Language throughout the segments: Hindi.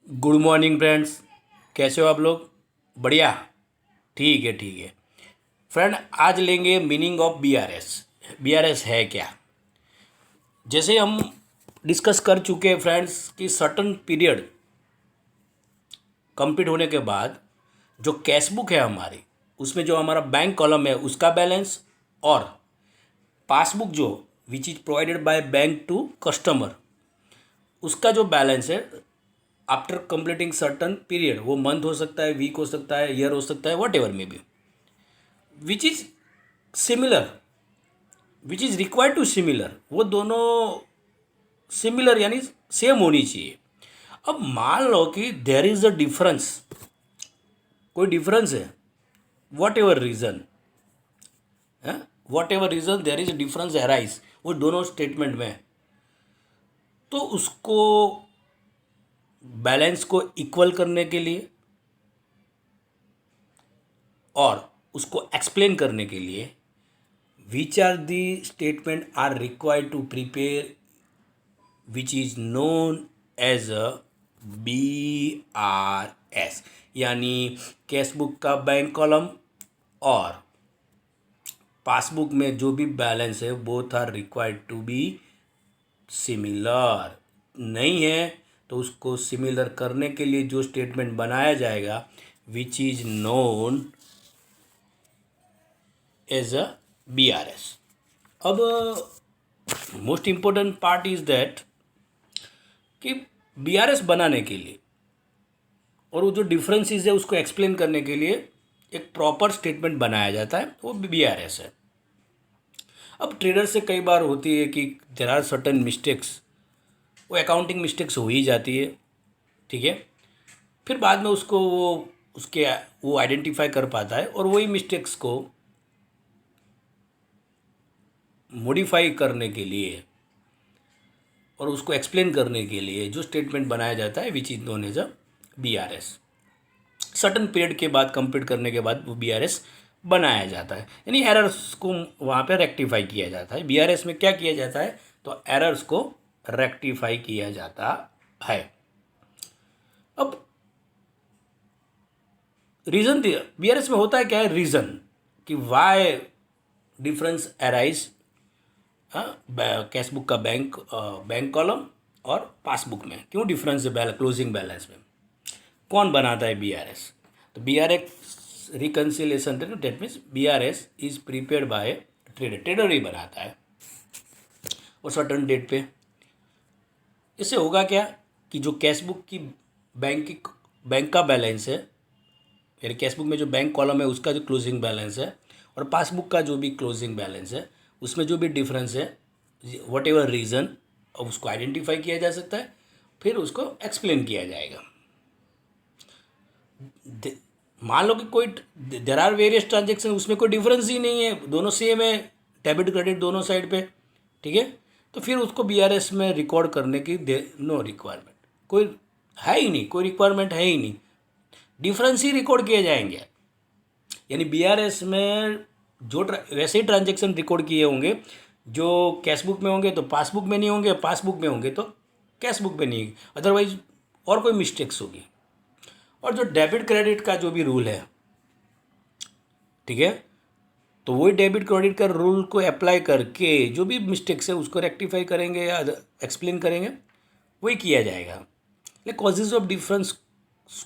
Good morning friends. कैसे हो आप लोग? बढ़िया। ठीक है ठीक है। फ्रेंड, आज लेंगे मीनिंग ऑफ बीआरएस। बीआरएस है क्या? जैसे हम डिस्कस कर चुके हैं फ्रेंड्स कि सर्टन पीरियड कंप्लीट होने के बाद जो कैश बुक है हमारी, उसमें जो हमारा बैंक कॉलम है उसका बैलेंस, और पासबुक जो which is provided by bank to customer, उसका जो बैलेंस है आफ्टर कंप्लीटिंग सर्टन पीरियड, वो मंथ हो सकता है, वीक हो सकता है, ईयर हो सकता है, whatever may be, which is similar, which is required to similar, वो दोनों सिमिलर यानी सेम होनी चाहिए। अब मान लो कि देर इज अ डिफरेंस, कोई डिफरेंस है, वट एवर रीज़न है, what ever reason there is difference arise वो दोनों स्टेटमेंट में, तो उसको बैलेंस को इक्वल करने के लिए और उसको एक्सप्लेन करने के लिए which are the statement are required to prepare, which is known as a BRS, यानी कैश बुक का बैंक कॉलम और पासबुक में जो भी बैलेंस है both are required to be similar. नहीं है तो उसको सिमिलर करने के लिए जो स्टेटमेंट बनाया जाएगा which is known as a BRS। अब most important part is that कि BRS बनाने के लिए और वो जो डिफरेंसेस है उसको एक्सप्लेन करने के लिए एक प्रॉपर स्टेटमेंट बनाया जाता है, वो BRS है। अब ट्रेडर से कई बार होती है कि देर आर सर्टन मिस्टेक्स, वो अकाउंटिंग मिस्टेक्स हो ही जाती है, ठीक है। फिर बाद में उसको वो आइडेंटिफाई कर पाता है और वही मिस्टेक्स को मॉडिफाई करने के लिए और उसको एक्सप्लेन करने के लिए जो स्टेटमेंट बनाया जाता है which is known as a BRS। Certain period के बाद कंप्लीट करने के बाद वो BRS बनाया जाता है, यानी एरर्स को वहाँ पे रेक्टिफाई किया जाता है। BRS में क्या किया जाता है, तो एरर्स को रेक्टिफाई किया जाता है। अब रीज़न दिया BRS में होता है क्या है, रीज़न कि why difference arise cash book का बैंक कॉलम और पासबुक में क्यों डिफरेंस है क्लोजिंग बैलेंस में, कौन बनाता है BRS? तो BRS reconciliation, that means BRS is prepared by trader, trader ही बनाता है और सर्टन डेट पे। इससे होगा क्या कि जो कैश बुक की बैंक का बैलेंस है, यानी कैश बुक में जो बैंक कॉलम है उसका जो क्लोजिंग बैलेंस है और पासबुक का जो भी क्लोजिंग बैलेंस है, उसमें जो भी डिफरेंस है, वट एवर रीज़न, उसको आइडेंटिफाई किया जा सकता है, फिर उसको एक्सप्लेन किया जाएगा। मान लो कि कोई देर आर वेरियस ट्रांजेक्शन, उसमें कोई डिफरेंस ही नहीं है, दोनों सेम है, डेबिट क्रेडिट दोनों साइड पे, ठीक है, तो फिर उसको BRS में रिकॉर्ड करने की नो रिक्वायरमेंट, कोई है ही नहीं, कोई रिक्वायरमेंट है ही नहीं, डिफरेंस ही रिकॉर्ड किए जाएंगे। यानी BRS में जो वैसे ही ट्रांजेक्शन रिकॉर्ड किए होंगे, जो कैश बुक में होंगे तो पासबुक में नहीं होंगे, पासबुक में होंगे तो कैश बुक में नहीं, अदरवाइज और कोई मिस्टेक्स होगी। और जो डेबिट क्रेडिट का जो भी रूल है, ठीक है, तो वही डेबिट क्रेडिट का रूल को अप्लाई करके जो भी मिस्टेक्स है उसको रेक्टिफाई करेंगे या एक्सप्लेन करेंगे, वही किया जाएगा। लेकिन कॉजेज ऑफ डिफरेंस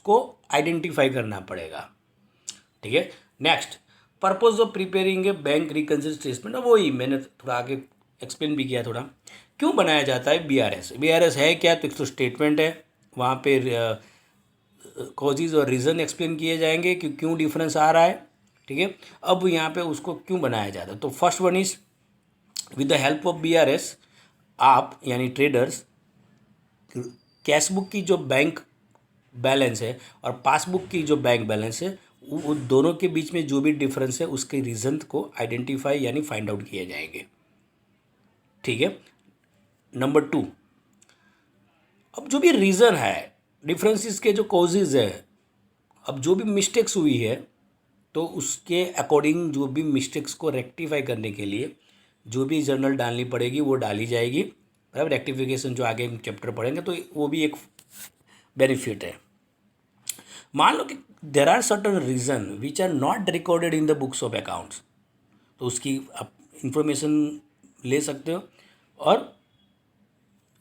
को आइडेंटिफाई करना पड़ेगा, ठीक है। Next, purpose of preparing A bank reconciliation statement, वही मैंने थोड़ा आगे एक्सप्लेन भी किया थोड़ा, क्यों बनाया जाता है BRS। BRS है क्या, तो एक तो स्टेटमेंट है, वहाँ पे कॉजेज और रीज़न एक्सप्लेन किए जाएंगे कि क्यों डिफरेंस आ रहा है, ठीक है। अब यहाँ पे उसको क्यों बनाया जाता है, तो first one is with the help of BRS, आप यानी ट्रेडर्स कैश बुक की जो बैंक बैलेंस है और पासबुक की जो बैंक बैलेंस है, वो दोनों के बीच में जो भी डिफरेंस है उसके रीज़न को आइडेंटिफाई यानी फाइंड आउट किए जाएंगे, ठीक है। नंबर 2, अब जो भी रीज़न है, डिफरेंसेस के जो कॉजेज है, अब जो भी मिस्टेक्स हुई है तो उसके अकॉर्डिंग जो भी मिस्टेक्स को रेक्टिफाई करने के लिए जो भी जर्नल डालनी पड़ेगी वो डाली जाएगी। अब रेक्टिफिकेशन जो आगे हम चैप्टर पढ़ेंगे तो वो भी एक बेनिफिट है। मान लो कि there are certain reason which are not recorded in the books of accounts, तो उसकी आप इंफॉर्मेशन ले सकते हो और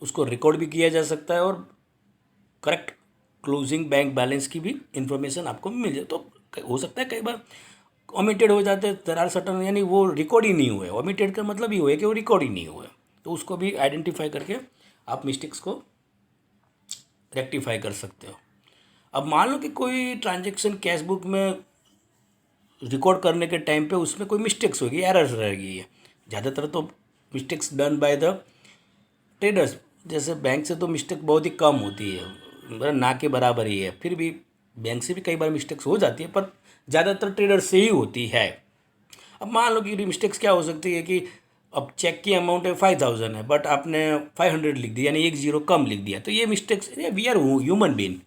उसको रिकॉर्ड भी किया जा सकता है और करेक्ट क्लोजिंग बैंक बैलेंस की भी इंफॉर्मेशन आपको मिल जाए। तो हो सकता है कई बार ओमिटेड हो जाते हैं, देयर आर सर्टन, यानी वो रिकॉर्ड ही नहीं हुए। ओमिटेड का मतलब ही हुआ कि वो रिकॉर्ड ही नहीं हुए, तो उसको भी आइडेंटिफाई करके आप मिस्टेक्स को रेक्टिफाई कर सकते हो। अब मान लो कि कोई ट्रांजेक्शन कैश बुक में रिकॉर्ड करने के टाइम पे उसमें कोई मिस्टेक्स होगी, एरर्स रह गई है। ज़्यादातर तो mistakes done by the traders, जैसे बैंक से तो मिस्टेक बहुत ही कम होती है, मतलब ना के बराबर ही है। फिर भी बैंक से भी कई बार मिस्टेक्स हो जाती है, पर ज़्यादातर ट्रेडर से ही होती है। अब मान लो कि मिस्टेक्स क्या हो सकती है कि अब चेक की अमाउंट है 5000 है, बट आपने 500 लिख दिया, यानी 1 0 कम लिख दिया, तो ये mistakes, we are human being,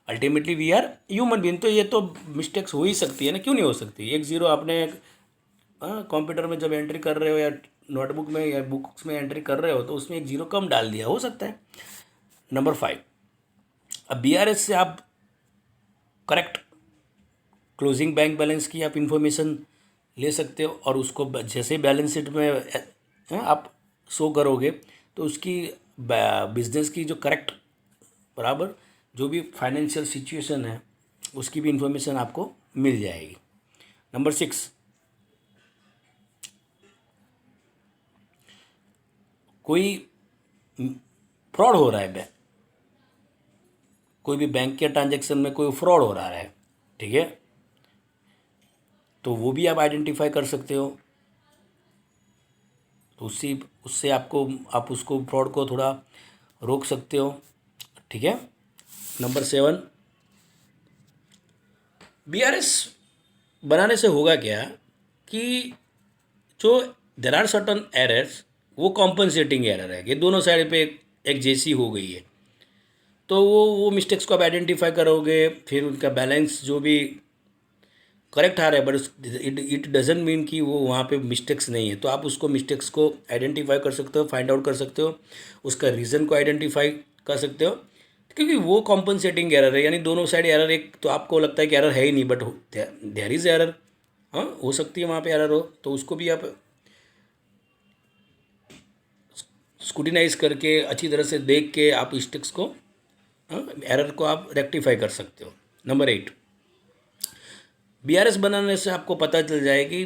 ultimately we are human being, तो ये तो मिस्टेक्स हो ही सकती है ना, क्यों नहीं हो सकती। 1 0 आपने कंप्यूटर में जब एंट्री कर रहे हो या नोटबुक में या बुक्स में एंट्री कर रहे हो तो उसमें 1 0 कम डाल दिया, हो सकता है। नंबर 5, अब BRS से आप करेक्ट क्लोजिंग बैंक बैलेंस की आप इंफॉर्मेशन ले सकते हो और उसको जैसे बैलेंस शीट में आप शो करोगे तो उसकी बिजनेस की जो करेक्ट बराबर जो भी फाइनेंशियल सिचुएशन है उसकी भी इंफॉर्मेशन आपको मिल जाएगी। नंबर 6, कोई फ्रॉड हो रहा है, कोई भी बैंक के ट्रांजैक्शन में कोई फ्रॉड हो रहा है, ठीक है, तो वो भी आप आइडेंटिफाई कर सकते हो। तो उससे आपको आप उसको फ्रॉड को थोड़ा रोक सकते हो, ठीक है। नंबर 7, BRS बनाने से होगा क्या कि जो देर आर सर्टन एरर्स, वो कॉम्पनसेटिंग एरर है कि दोनों साइड पे एक जैसी हो गई है, तो वो मिस्टेक्स को आप आइडेंटिफाई करोगे, फिर उनका बैलेंस जो भी करेक्ट आ रहा है, बट इट डजेंट मीन कि वो वहाँ पे मिस्टेक्स नहीं है, तो आप उसको मिस्टेक्स को आइडेंटिफाई कर सकते हो, फाइंड आउट कर सकते हो, उसका रीज़न को आइडेंटिफाई कर सकते हो, क्योंकि वो कॉम्पनसेटिंग एरर है, यानी दोनों साइड एरर, एक तो आपको लगता है कि एरर है ही नहीं, बट देयर इज़ एरर, हाँ हो सकती है वहाँ पे एरर हो, तो उसको भी आप स्क्रूटिनाइज करके अच्छी तरह से देख के आप मिस्टेक्स को, एरर को आप रेक्टिफाई कर सकते हो। नंबर 8, BRS बनाने से आपको पता चल जाए कि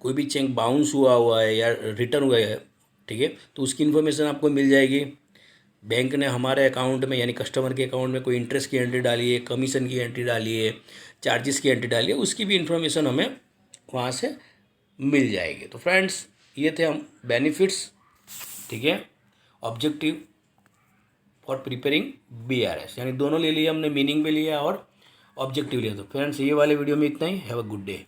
कोई भी चेक बाउंस हुआ है या रिटर्न हुआ है, ठीक है, तो उसकी इन्फॉर्मेशन आपको मिल जाएगी। बैंक ने हमारे अकाउंट में यानी कस्टमर के अकाउंट में कोई इंटरेस्ट की एंट्री डाली है, कमीशन की एंट्री डाली है, चार्जेस की एंट्री डाली है, उसकी भी इन्फॉर्मेशन हमें वहाँ से मिल जाएगी। तो फ्रेंड्स, ये थे हम बेनिफिट्स, ठीक है, ऑब्जेक्टिव फॉर प्रिपेयरिंग BRS, यानी दोनों ले लिया हमने, मीनिंग भी लिया और ऑब्जेक्टिव लिया। तो फ्रेंड्स, ये वाले वीडियो में इतना ही। Have a good day.